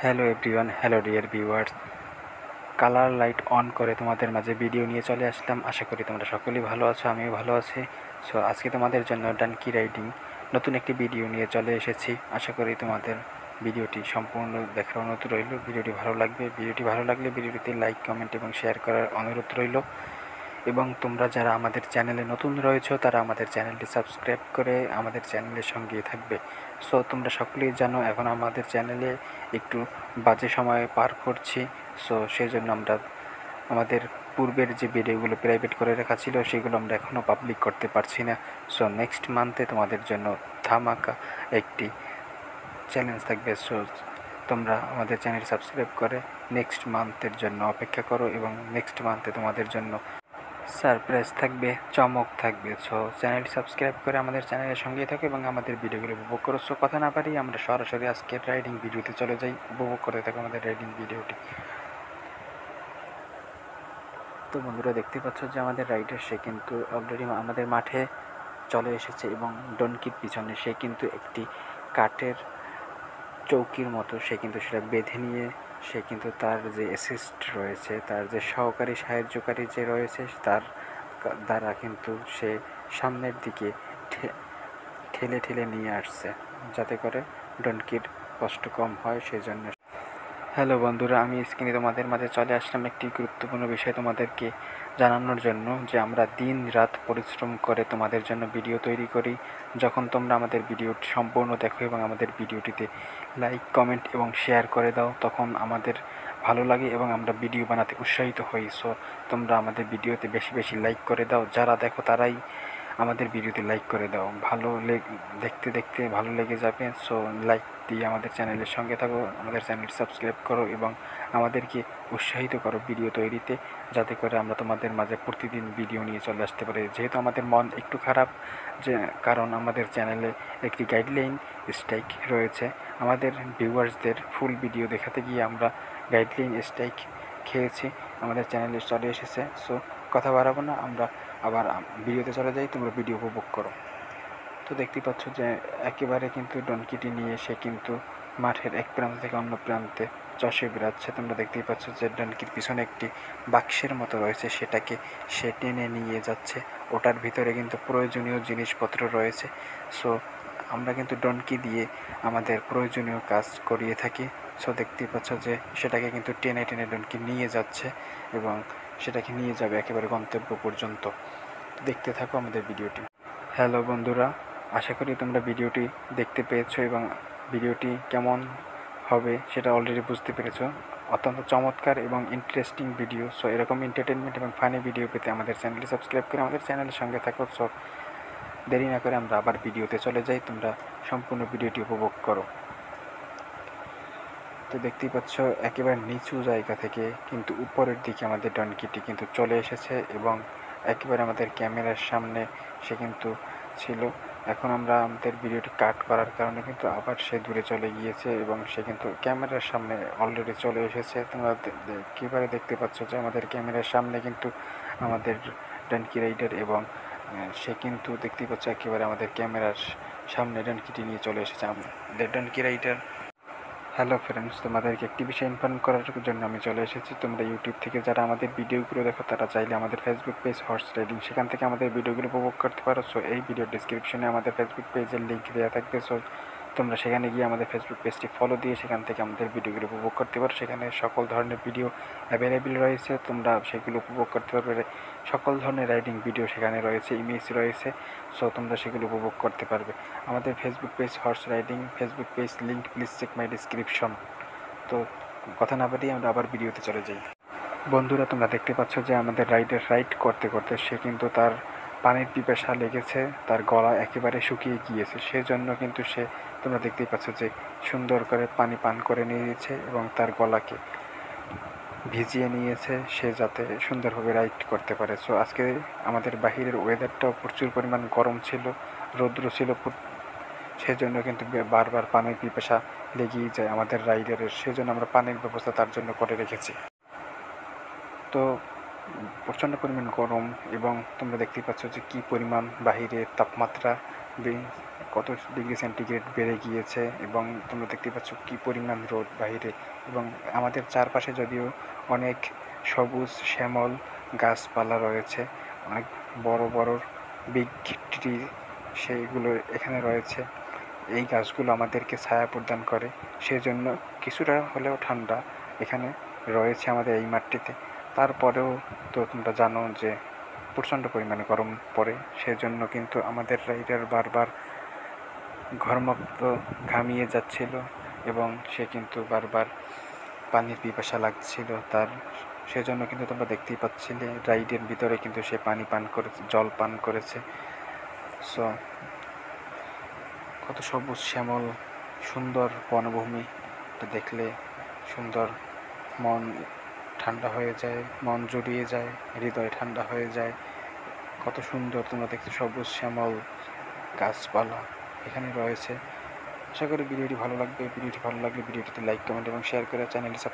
Hello everyone, hello dear viewers. Colour light on করে তোমাদের মাঝে ভিডিও নিয়ে চলে আসলাম। আশা করি তোমরা সকলেই ভালো আছো, আমিও ভালো আছি। সো আজকে তোমাদের জন্য ডানকি রাইডিং নতুন একটি ভিডিও নিয়ে চলে এসেছি। আশা করি তোমাদের ভিডিওটি সম্পূর্ণ দেখার অনুরোধ রইল। ভিডিওটি ভালো লাগলে ভিডিওটিতে লাইক, কমেন্ট এবং শেয়ার করার অনুরোধ রইল। এবং তোমরা যারা আমাদের চ্যানেলে নতুন রয়েছো তারা আমাদের চ্যানেলটি সাবস্ক্রাইব করে আমাদের চ্যানেলের সঙ্গেই থাকবে। সো তোমরা সকলেই জানো এখন আমাদের চ্যানেলে একটু বাজে সময় পার করছি। সো সেই জন্য আমরা আমাদের পূর্বের যে ভিডিওগুলো প্রাইভেট করে রাখা ছিল সেগুলো আমরা এখনও পাবলিক করতে পারছি না। সো নেক্সট মান্থে তোমাদের জন্য ধামাকা একটি চ্যালেঞ্জ থাকবে। সো তোমরা আমাদের চ্যানেল সাবস্ক্রাইব করে নেক্সট মান্থের জন্য অপেক্ষা করো এবং নেক্সট মান্থে তোমাদের জন্য সারপ্রাইজ থাকবে, চমক থাকবে। সো চ্যানেলটি সাবস্ক্রাইব করে আমাদের চ্যানেলের সঙ্গেই থাকো এবং আমাদের ভিডিওগুলো উপভোগ করো। সো কথা না পারি আমরা সরাসরি আজকের রাইডিং ভিডিওতে চলে যাই। উপভোগ করতে থাকো আমাদের রাইডিং ভিডিওটি। তো বন্ধুরা দেখতে পাচ্ছ যে আমাদের রাইডার সে কিন্তু অলরেডি আমাদের মাঠে চলে এসেছে এবং ডনকির পিছনে সে কিন্তু একটি কাঠের চৌকির মতো সে কিন্তু সেটা বেঁধে নিয়ে সে কিন্তু তার যে অ্যাসিস্ট রয়েছে, তার যে সহকারী সাহায্যকারী যে রয়েছে তার দ্বারা কিন্তু সে সামনের দিকে ঠেলে ঠেলে নিয়ে আসছে যাতে করে ডনকির কষ্ট কম হয়। সেই জন্য হ্যালো বন্ধুরা, আমি স্ক্রিনে তোমাদের মাঝে চলে আসলাম একটি গুরুত্বপূর্ণ বিষয় তোমাদেরকে জানানোর জন্য যে আমরা দিন রাত পরিশ্রম করে তোমাদের জন্য ভিডিও তৈরি করি। যখন তোমরা আমাদের ভিডিওটি সম্পূর্ণ দেখো এবং আমাদের ভিডিওটিতে লাইক, কমেন্ট এবং শেয়ার করে দাও তখন আমাদের ভালো লাগে এবং আমরা ভিডিও বানাতে উৎসাহিত হই। সো তোমরা আমাদের ভিডিওতে বেশি বেশি লাইক করে দাও। যারা দেখো তারাই আমাদের ভিডিওতে লাইক করে দাও। দেখতে দেখতে ভালো লেগে যাবে। সো লাইক দিয়ে আমাদের চ্যানেলের সঙ্গে থাকো, আমাদের চ্যানেল সাবস্ক্রাইব করো এবং আমাদেরকে উৎসাহিত করো ভিডিও তৈরিতে, যাতে করে আমরা তোমাদের মাঝে প্রতিদিন ভিডিও নিয়ে চলে আসতে পারি। যেহেতু আমাদের মন একটু খারাপ, যে কারণ আমাদের চ্যানেলে একটি গাইডলাইন স্ট্রাইক রয়েছে। আমাদের ভিউয়ার্সদের ফুল ভিডিও দেখাতে গিয়ে আমরা গাইডলাইন স্ট্রাইক খেয়েছি, আমাদের চ্যানেলে চলে এসেছে। সো কথা বাড়াবো না, আমরা আবার ভিডিওতে চলে যাই, তোমরা ভিডিও উপভোগ করো। তো দেখতেই পাচ্ছ যে একেবারে কিন্তু ডনকিটি নিয়ে সে কিন্তু মাঠের এক প্রান্ত থেকে অন্য প্রান্তে চষে বেড়াচ্ছে। তোমরা দেখতেই পাচ্ছ যে ডনকির পিছনে একটি বাক্সের মতো রয়েছে, সেটাকে সে টেনে নিয়ে যাচ্ছে। ওটার ভিতরে কিন্তু প্রয়োজনীয় জিনিসপত্র রয়েছে। সো আমরা কিন্তু ডনকি দিয়ে আমাদের প্রয়োজনীয় কাজ করিয়ে থাকি। সো দেখতেই পাচ্ছ যে সেটাকে কিন্তু টেনে টেনে ডনকি নিয়ে যাচ্ছে এবং সেটাকে নিয়ে যাবে একেবারে গন্তব্য পর্যন্ত। দেখতে থাকো আমাদের ভিডিওটি। হ্যালো বন্ধুরা, আশা করি তোমরা ভিডিওটি দেখতে পেয়েছো এবং ভিডিওটি কেমন হবে সেটা অলরেডি বুঝতে পেরেছো। অত্যন্ত চমৎকার এবং ইন্টারেস্টিং ভিডিও। সো এরকম এন্টারটেনমেন্ট এবং ফানি ভিডিও পেতে আমাদের চ্যানেলটি সাবস্ক্রাইব করে আমাদের চ্যানেলের সঙ্গে থাকো। সো দেরি না করে আমরা আবার ভিডিওতে চলে যাই, তোমরা সম্পূর্ণ ভিডিওটি উপভোগ করো। তো দেখতেই পাচ্ছ একেবারে নিচু জায়গা থেকে কিন্তু উপরের দিকে আমাদের ডনকিটি কিন্তু চলে এসেছে এবং একেবারে আমাদের ক্যামেরার সামনে সে কিন্তু ছিল। এখন আমরা আমাদের ভিডিওটি কাট করার কারণে কিন্তু আবার সে দূরে চলে গিয়েছে এবং সে কিন্তু ক্যামেরার সামনে অলরেডি চলে এসেছে। তোমরা কীভাবে দেখতে পাচ্ছ যে আমাদের ক্যামেরার সামনে কিন্তু আমাদের ডনকি রাইডার এবং সে কিন্তু দেখতেই পাচ্ছ একেবারে আমাদের ক্যামেরার সামনে ডনকিটি নিয়ে চলে এসেছে আমাদের ডনকি রাইডার। হ্যালো ফ্রেন্ডস, তোমাদেরকে একটি বিষয় ইনফর্ম করার জন্য আমি চলে এসেছি। তোমরা ইউটিউব থেকে যারা আমাদের ভিডিওগুলো দেখো তারা চাইলে আমাদের ফেসবুক পেজ হর্স রাইডিং, সেখান থেকে আমাদের ভিডিওগুলো উপভোগ করতে পারো। সো এই ভিডিও ডিসক্রিপশনে আমাদের ফেসবুক পেজের লিঙ্ক দেওয়া থাকবে। সো তোমরা সেখানে গিয়ে আমাদের ফেসবুক পেজটি ফলো দিয়ে সেখান থেকে আমাদের ভিডিওগুলো উপভোগ করতে পারো। সেখানে সকল ধরনের ভিডিও অ্যাভেলেবেল রয়েছে, তোমরা সেগুলো উপভোগ করতে পারবে। সকল ধরনের রাইডিং ভিডিও সেখানে রয়েছে, ইমেজ রয়েছে। সো তোমরা সেগুলো উপভোগ করতে পারবে। আমাদের Facebook page horse riding Facebook page link please check my description. তো কথা না বাড়িয়ে আমরা আবার ভিডিওতে চলে যাই। বন্ধুরা তোমরা দেখতে পাচ্ছ যে আমাদের রাইডার রাইড করতে করতে সে কিন্তু তার পানির পিপাসা লেগেছে, তার গলা একেবারে শুকিয়ে গিয়েছে। সেজন্য কিন্তু সে তোমরা দেখতেই পাচ্ছ যে সুন্দর করে পানি পান করে নিয়েছে এবং তার গলাকে ভিজিয়ে নিয়েছে সে যাতে সুন্দরভাবে রাইড করতে পারে। সো আজকে আমাদের বাহিরের ওয়েদারটাও প্রচুর পরিমাণ গরম ছিল, রৌদ্র ছিল, সেজন্য কিন্তু বারবার পানির পিপাসা লেগেই যায় আমাদের রাইডারের। সেজন্য আমরা পানির ব্যবস্থা তার জন্য করে রেখেছি। তো প্রচণ্ড পরিমাণ গরম এবং তোমরা দেখতেই পাচ্ছ যে কী পরিমাণ বাহিরে তাপমাত্রা কত ডিগ্রি সেন্টিগ্রেড বেড়ে গিয়েছে এবং তোমরা দেখতে পাচ্ছ কী পরিমাণ রোদ বাইরে। এবং আমাদের চারপাশে যদিও অনেক সবুজ শ্যামল গাছপালা রয়েছে, অনেক বড় বড় বিগ ট্রি সেইগুলো এখানে রয়েছে। এই গাছগুলো আমাদেরকে ছায়া প্রদান করে, সেজন্য কিছুটা হলেও ঠান্ডা এখানে রয়েছে আমাদের এই মাঠটিতে। তারপরেও তো তোমরা জানো যে প্রচণ্ড পরিমাণে গরম পড়ে, সেজন্য কিন্তু আমাদের রাইডার বারবার ঘর্মাক্ত ঘামিয়ে যাচ্ছিল এবং সে কিন্তু বারবার পানির পিপাসা লাগছিল তার, সেজন্য কিন্তু তোমরা দেখতেই পাচ্ছিলে রাইডের ভিতরে কিন্তু সে পানি পান করেছে, জল পান করেছে। সো কত সবুজ শ্যামল সুন্দর বনভূমি, দেখলে সুন্দর, মন ঠান্ডা হয়ে যায়, মন জুড়িয়ে যায়, হৃদয় ঠান্ডা হয়ে যায়। কত সুন্দর তোমরা দেখতে সবুজ শ্যামল গাছপালা এখানে রয়েছে। আশা করি ভিডিওটি ভালো লাগবে। ভিডিওটি ভালো লাগলে ভিডিওটিতে লাইক, কমেন্ট এবং শেয়ার করে চ্যানেলটি সাবস্ক্রাইব